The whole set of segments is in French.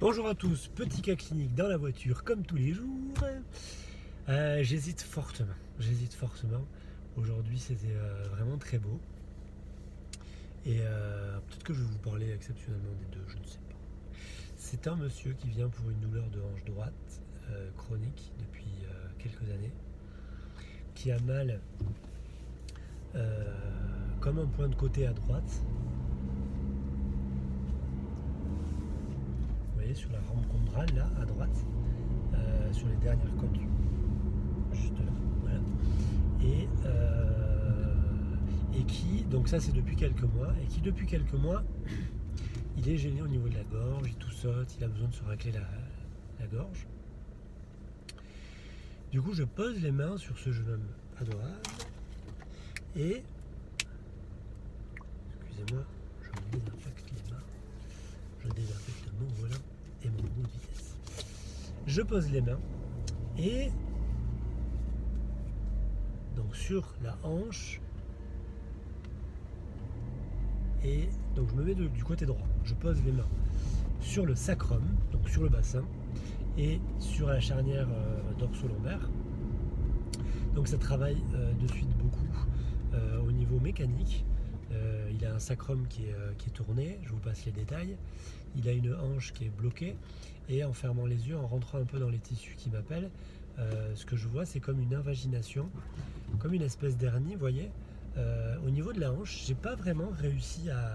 Bonjour à tous, petit cas clinique dans la voiture comme tous les jours. J'hésite fortement. Aujourd'hui c'était vraiment très beau. Et peut-être que je vais vous parler exceptionnellement des deux, je ne sais pas. C'est un monsieur qui vient pour une douleur de hanche droite chronique depuis quelques années, qui a mal comme un point de côté à droite. Vous voyez sur la rampe chondrale là à droite, sur les dernières côtes, juste là, voilà. Et qui, donc ça c'est depuis quelques mois, et qui depuis quelques mois, il est gêné au niveau de la gorge, il toussote, il a besoin de se racler la gorge. Du coup je pose les mains sur ce jeune homme adorable, et, excusez-moi, je me désinfecte les mains, je désinfecte mon volant et mon bout de vitesse. Je pose les mains, et donc sur la hanche, et donc je me mets du côté droit, je pose les mains sur le sacrum, donc sur le bassin, et sur la charnière dorso-lombaire. Donc ça travaille de suite beaucoup au niveau mécanique. Il a un sacrum qui est tourné, je vous passe les détails. Il a une hanche qui est bloquée, et en fermant les yeux, en rentrant un peu dans les tissus qui m'appellent, ce que je vois c'est comme une invagination, comme une espèce d'hernie, vous voyez. Au niveau de la hanche, j'ai pas vraiment réussi à...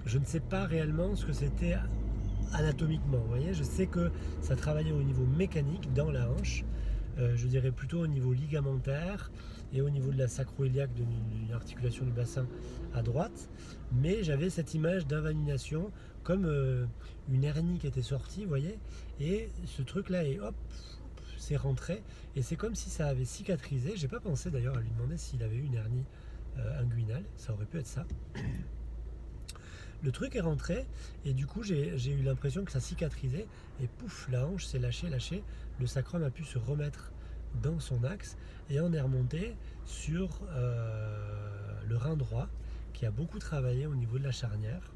Je ne sais pas réellement ce que c'était anatomiquement, vous voyez. Je sais que ça travaillait au niveau mécanique dans la hanche, je dirais plutôt au niveau ligamentaire et au niveau de la sacro-iliaque, d'une articulation du bassin à droite, mais j'avais cette image d'invagination comme une hernie qui était sortie, vous voyez, et ce truc là est hop, c'est rentré, et c'est comme si ça avait cicatrisé. J'ai pas pensé d'ailleurs à lui demander s'il avait eu une hernie inguinale, ça aurait pu être ça. Le truc est rentré, et du coup j'ai eu l'impression que ça cicatrisait, et pouf, la hanche s'est lâchée, le sacrum a pu se remettre dans son axe, et on est remonté sur le rein droit, qui a beaucoup travaillé au niveau de la charnière,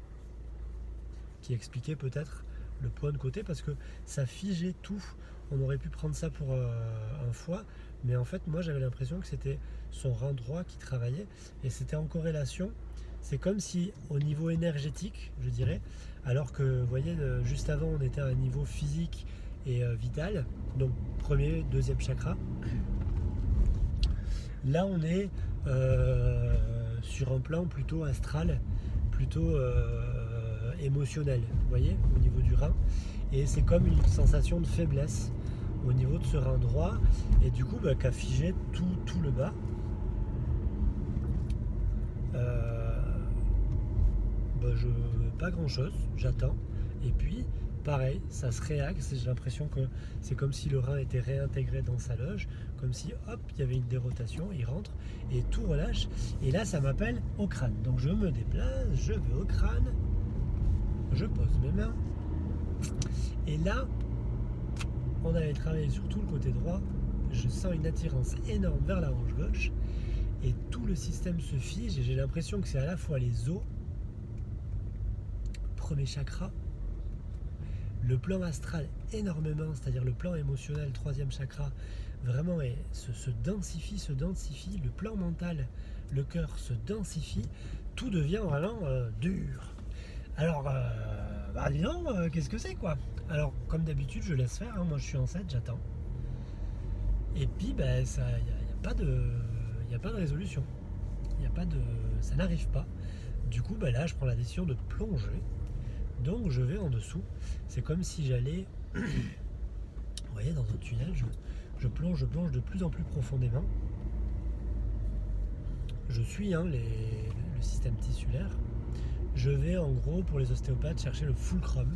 qui expliquait peut-être le point de côté, parce que ça figeait tout. On aurait pu prendre ça pour un foie, mais en fait moi j'avais l'impression que c'était son rein droit qui travaillait, et c'était en corrélation. C'est comme si au niveau énergétique, je dirais, alors que vous voyez, juste avant on était à un niveau physique et vital, donc premier, deuxième chakra. Là on est sur un plan plutôt astral, plutôt émotionnel, vous voyez, au niveau du rein. Et c'est comme une sensation de faiblesse au niveau de ce rein droit, et du coup qu'a figé tout le bas. Pas grand chose, j'attends, et puis pareil, ça se réaxe, et j'ai l'impression que c'est comme si le rein était réintégré dans sa loge, comme si hop, il y avait une dérotation, il rentre et tout relâche, et là ça m'appelle au crâne. Donc je me déplace, je vais au crâne, je pose mes mains, et là on avait travaillé sur tout le côté droit, je sens une attirance énorme vers la hanche gauche, et tout le système se fige, et j'ai l'impression que c'est à la fois les os, premier chakra, le plan astral énormément, c'est-à-dire le plan émotionnel, troisième chakra, vraiment se densifie, le plan mental, le cœur se densifie, tout devient vraiment dur. Alors, dis donc, qu'est-ce que c'est quoi? Alors, comme d'habitude, je laisse faire, hein, moi je suis en 7, j'attends. Et puis, il n'y a pas de résolution. Ça n'arrive pas. Du coup, là, je prends la décision de plonger. Donc, je vais en dessous. C'est comme si j'allais, vous voyez, dans un tunnel. Je plonge de plus en plus profondément. Je suis le système tissulaire. Je vais, en gros, pour les ostéopathes, chercher le fulcrum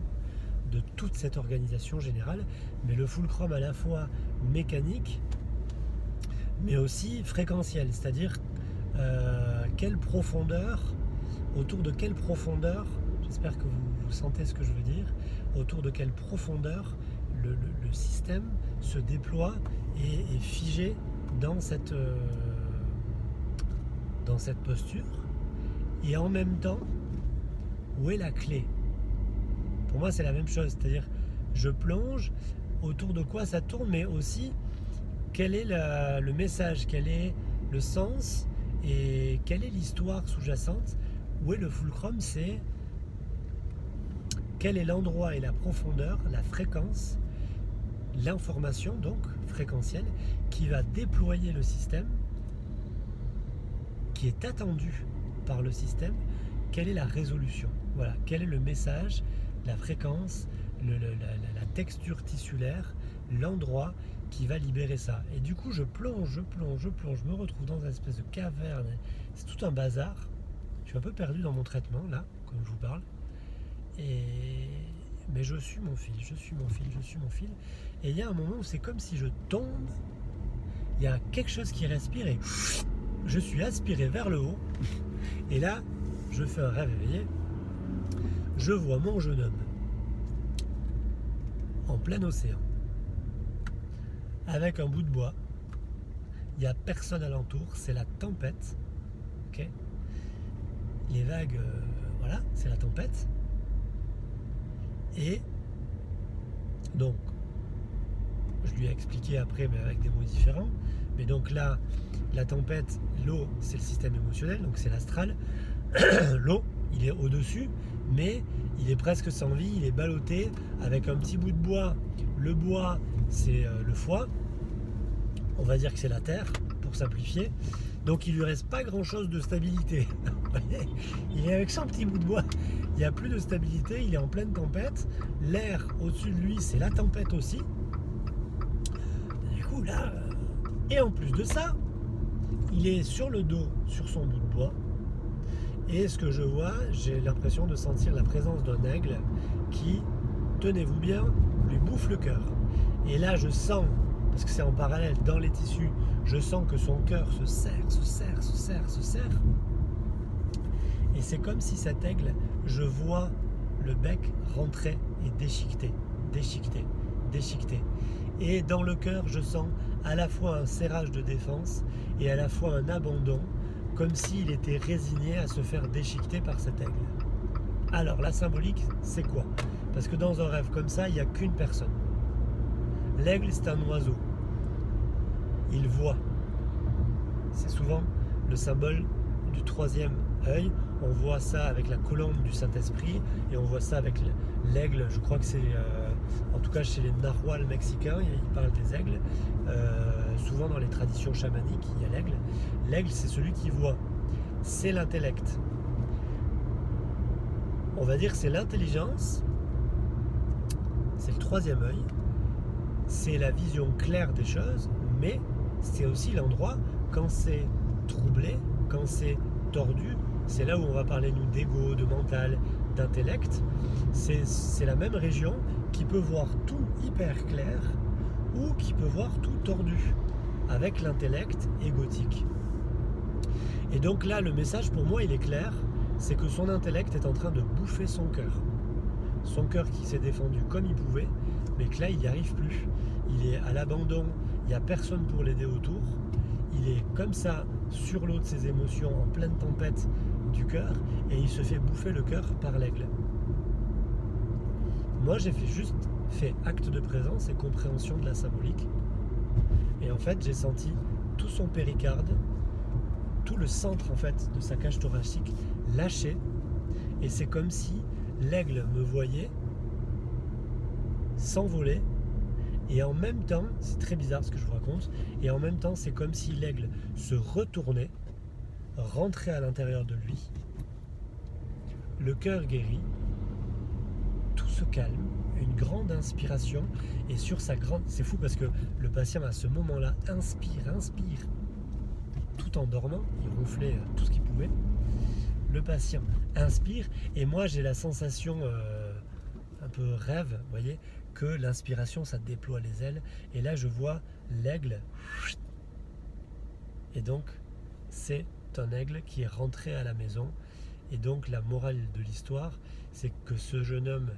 de toute cette organisation générale. Mais le fulcrum à la fois mécanique, mais aussi fréquentiel. C'est-à-dire, quelle profondeur, autour de quelle profondeur, j'espère que vous sentez ce que je veux dire, autour de quelle profondeur le système se déploie et est figé dans cette posture, et en même temps, où est la clé? Pour moi, c'est la même chose. C'est-à-dire, je plonge, autour de quoi ça tourne, mais aussi quel est le message, quel est le sens et quelle est l'histoire sous-jacente. Où est le fulcrum? C'est quel est l'endroit et la profondeur, la fréquence, l'information donc fréquentielle qui va déployer le système, qui est attendu par le système. Quelle est la résolution? Voilà, quel est le message, la fréquence, la texture tissulaire, l'endroit qui va libérer ça. Et du coup, je plonge, je me retrouve dans une espèce de caverne. C'est tout un bazar. Je suis un peu perdu dans mon traitement, là, comme je vous parle. Mais je suis mon fil. Et il y a un moment où c'est comme si je tombe, il y a quelque chose qui respire et je suis aspiré vers le haut. Et là, je fais un rêve éveillé. Je vois mon jeune homme en plein océan, avec un bout de bois. Il n'y a personne alentour, c'est la tempête. Okay, les vagues, voilà, c'est la tempête. Et donc, je lui ai expliqué après, mais avec des mots différents. Mais donc là, la tempête, l'eau, c'est le système émotionnel, donc c'est l'astral. L'eau, il est au-dessus, mais il est presque sans vie, il est ballotté avec un petit bout de bois. Le bois, c'est le foie. On va dire que c'est la terre, pour simplifier. Donc il lui reste pas grand-chose de stabilité. Il est avec son petit bout de bois. Il n'y a plus de stabilité, il est en pleine tempête. L'air au-dessus de lui, c'est la tempête aussi. Du coup, là... Et en plus de ça, il est sur le dos, sur son bout de bois. Et ce que je vois, j'ai l'impression de sentir la présence d'un aigle qui, tenez-vous bien, lui bouffe le cœur. Et là, je sens, parce que c'est en parallèle dans les tissus, je sens que son cœur se serre. Et c'est comme si cet aigle, je vois le bec rentrer et déchiqueter. Et dans le cœur, je sens à la fois un serrage de défense et à la fois un abandon, comme s'il était résigné à se faire déchiqueter par cet aigle. Alors, la symbolique, c'est quoi? Parce que dans un rêve comme ça, il n'y a qu'une personne. L'aigle, c'est un oiseau. Il voit. C'est souvent le symbole du troisième œil. On voit ça avec la colombe du Saint-Esprit et on voit ça avec l'aigle. Je crois que c'est, en tout cas chez les narwhals mexicains, ils parlent des aigles. Souvent dans les traditions chamaniques, il y a l'aigle. L'aigle, c'est celui qui voit. C'est l'intellect. On va dire que c'est l'intelligence. C'est le troisième œil. C'est la vision claire des choses, mais c'est aussi l'endroit quand c'est troublé, quand c'est tordu. C'est là où on va parler, nous, d'ego, de mental, d'intellect. C'est la même région qui peut voir tout hyper clair ou qui peut voir tout tordu, avec l'intellect égotique. Et donc là, le message pour moi, il est clair, c'est que son intellect est en train de bouffer son cœur. Son cœur qui s'est défendu comme il pouvait, mais que là, il n'y arrive plus. Il est à l'abandon, il n'y a personne pour l'aider autour. Il est comme ça, sur l'eau de ses émotions, en pleine tempête du cœur, et il se fait bouffer le cœur par l'aigle. Moi, j'ai juste fait acte de présence et compréhension de la symbolique. Et en fait, j'ai senti tout son péricarde, tout le centre en fait de sa cage thoracique lâcher. Et c'est comme si l'aigle me voyait s'envoler. Et en même temps, c'est très bizarre ce que je vous raconte, et en même temps, c'est comme si l'aigle se retournait, rentrait à l'intérieur de lui, le cœur guéri, tout se calme, une grande inspiration, et sur sa grande... C'est fou parce que le patient à ce moment-là inspire, tout en dormant, il ronflait tout ce qu'il pouvait. Le patient inspire, et moi j'ai la sensation un peu rêve, vous voyez, que l'inspiration ça déploie les ailes, et là je vois l'aigle, et donc c'est un aigle qui est rentré à la maison. Et donc la morale de l'histoire, c'est que ce jeune homme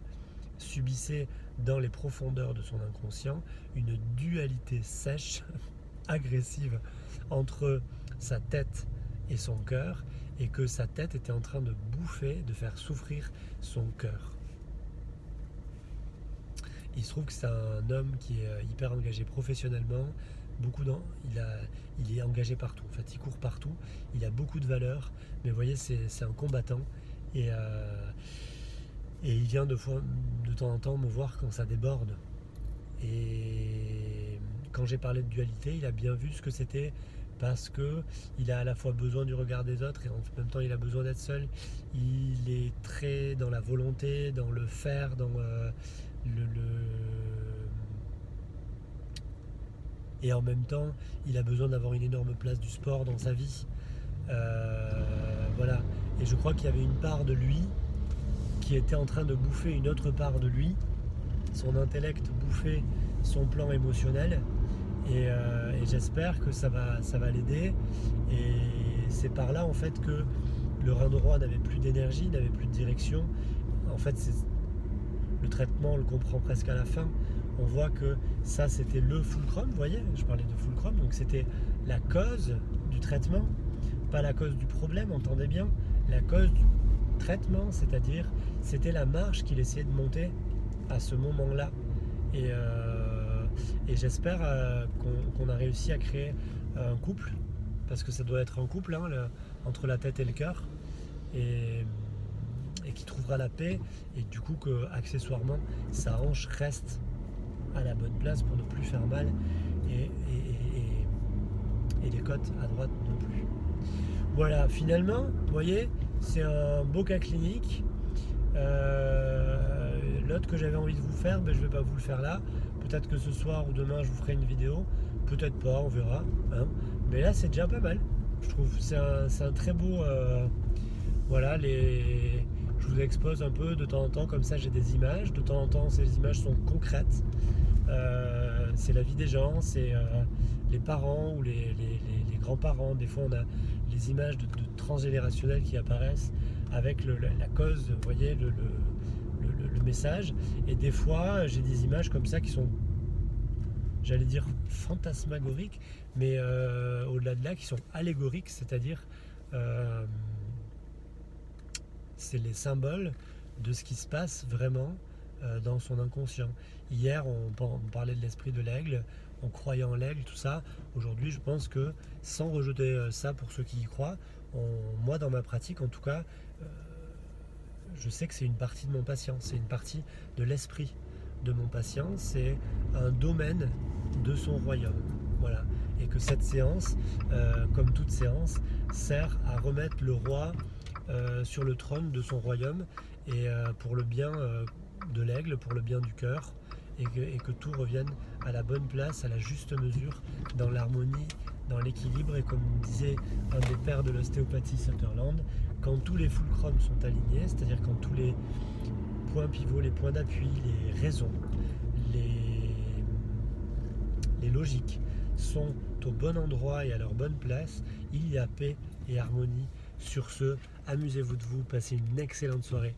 subissait dans les profondeurs de son inconscient une dualité sèche, agressive entre sa tête et son cœur, et que sa tête était en train de bouffer, de faire souffrir son cœur. Il se trouve que c'est un homme qui est hyper engagé professionnellement, il est engagé partout, en fait il court partout, il a beaucoup de valeurs, mais vous voyez c'est un combattant et, il vient de temps en temps me voir quand ça déborde. Et quand j'ai parlé de dualité, il a bien vu ce que c'était parce que il a à la fois besoin du regard des autres et en même temps il a besoin d'être seul. Il est très dans la volonté, dans le faire, dans et en même temps il a besoin d'avoir une énorme place du sport dans sa vie. Voilà. Et je crois qu'il y avait une part de lui qui était en train de bouffer une autre part de lui. Son intellect bouffait son plan émotionnel et j'espère que ça va l'aider. Et c'est par là en fait que le rein droit n'avait plus d'énergie, n'avait plus de direction. En fait, le traitement, on le comprend presque à la fin. On voit que ça, c'était le fulcrum, vous voyez, je parlais de fulcrum, donc c'était la cause du traitement, pas la cause du problème, entendez bien, la cause du traitement, c'est-à-dire c'était la marche qu'il essayait de monter à ce moment-là. Et j'espère qu'on a réussi à créer un couple, parce que ça doit être un couple hein, entre la tête et le cœur, et qui trouvera la paix, et du coup que accessoirement sa hanche reste à la bonne place pour ne plus faire mal, et les côtes à droite non plus. Voilà, finalement, vous voyez, c'est un beau cas clinique. L'autre que j'avais envie de vous faire, je ne vais pas vous le faire là. Peut-être que ce soir ou demain je vous ferai une vidéo. Peut-être pas, on verra. Hein. Mais là c'est déjà pas mal. Je trouve c'est un très beau. Voilà, je vous expose un peu de temps en temps, comme ça j'ai des images. De temps en temps ces images sont concrètes. C'est la vie des gens, c'est les parents ou les grands-parents. Des fois on a les images de transgénérationnels qui apparaissent avec la cause, vous voyez, le message. Et des fois j'ai des images comme ça qui sont, j'allais dire fantasmagoriques, mais au-delà de là qui sont allégoriques, c'est-à-dire c'est les symboles de ce qui se passe vraiment dans son inconscient. Hier on parlait de l'esprit de l'aigle, on croyait en l'aigle, tout ça. Aujourd'hui je pense que, sans rejeter ça pour ceux qui y croient, moi dans ma pratique en tout cas, je sais que c'est une partie de mon patient, c'est une partie de l'esprit de mon patient, c'est un domaine de son royaume. Voilà. Et que cette séance, comme toute séance, sert à remettre le roi sur le trône de son royaume, et pour le bien de l'aigle, pour le bien du cœur, et que tout revienne à la bonne place, à la juste mesure, dans l'harmonie, dans l'équilibre. Et comme disait un des pères de l'ostéopathie, Sutherland, quand tous les fulcrums sont alignés, c'est-à-dire quand tous les points pivots, les points d'appui, les raisons, les logiques sont au bon endroit et à leur bonne place, il y a paix et harmonie. Sur ce, amusez-vous de vous, passez une excellente soirée.